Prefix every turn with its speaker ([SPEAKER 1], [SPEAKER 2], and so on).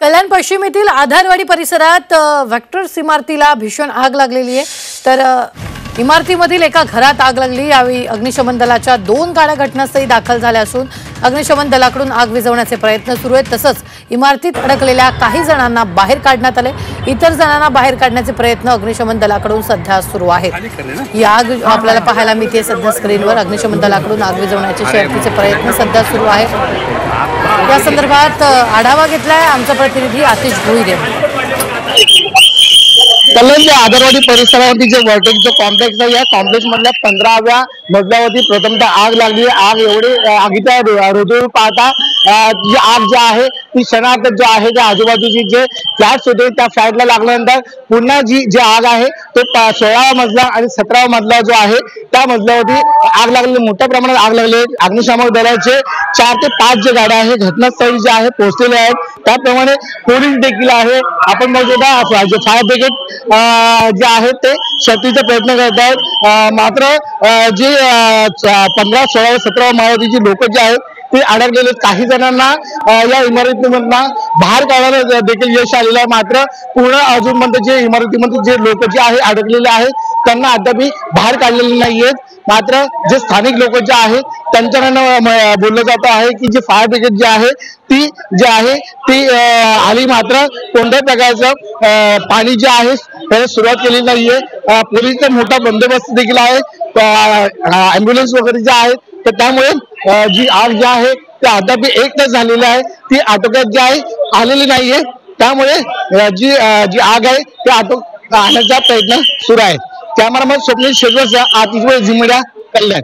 [SPEAKER 1] कल्याण पश्चिमेतील आधारवाडी परिसरात व्हेक्टर्स इमारतीला भीषण आग लागलेली आहे। तर इमारतीमधील एका घरात आग लागली। यावेळी अग्निशमन दलाच्या 2 गाड्या घटनास्थळी दाखल झाल्या असून अग्निशमन दलाकडून आग विझवण्याचे प्रयत्न सुरू आहेत। तसंच इमारतीत अडकलेल्या काही जणांना बाहेर काढण्यात आले। इतर जणांना बाहेर काढण्याचे प्रयत्न अग्निशमन दलाकडून सध्या सुरू आहेत। ही आग आपल्याला पाहायला मिळते सध्या स्क्रीनवर। अग्निशमन दलाकडून आग विझवण्याचे शर्थीचे प्रयत्न सध्या सुरू आहेत। या संदर्भात आढावा घेतलाय आमचा प्रतिनिधी आतिश भोईरे।
[SPEAKER 2] कल्याणच्या आधारवाडी परिसरावरती जे वर्टेक्स कॉम्प्लेक्स आहे, या कॉम्प्लेक्स मधल्या 15व्या मजल्यावरती प्रथमतः आग लागली। आग एवढी आगीचा रुद्र पाहता जी आग जी आहे ती क्षणार्थ जो आहे त्या आजूबाजूची जे फ्लॅट्स होते त्या फ्लॅटला लागल्यानंतर पुन्हा जी आग आहे तो 16वा मजला आणि 17वा मजला जो आहे त्या मजल्यावरती आग लागली। मोठ्या प्रमाणात आग लागली। अग्निशमन दलाचे 4 ते 5 जे गाड्या आहेत घटनास्थळी जे आहे पोहोचलेले आहेत। त्याप्रमाणे पोलीस देखील आहे। आपण बघतो फायर ब्रिगेड जे आहे ते शक्तीचा प्रयत्न करत आहेत। मात्र जे 15, 16, 17 मजल्याची लोक जे आहेत ते अडकलेले काही जणांना या इमारतीमधून बाहेर काढण्यास देखील यश आलेलं आहे। मात्र पूर्ण अजूनपर्यंत जे इमारतीमध्ये जे लोक जे आहे अडकलेले आहेत त्यांना अद्याप बाहेर काढलेले नाहीयेत। मात्र जे स्थानिक लोक जे आहेत त्यांच्याकडनं बोललं जात आहे की जे फायर ब्रिगेड जे आहे ती जी आहे ती आली, मात्र कोणत्याही प्रकारचं पाणी जे आहे त्याला सुरुवात केली नाहीये। पोलीसचा मोठा बंदोबस्त देखील आहे, ॲम्ब्युलन्स वगैरे जे आहेत। तर त्यामुळे जी आग जी आहे ती अद्याप 1 तास झालेली आहे, ती आटोक्यात जी आहे आलेली नाहीये। त्यामुळे जी आग आहे ती आटोक्यात आणण्याचा प्रयत्न सुरू आहे। कॅमेरामॅन स्वप्नील शेजवळ, आतिश भोईरे, झी मीडिया, कल्याण।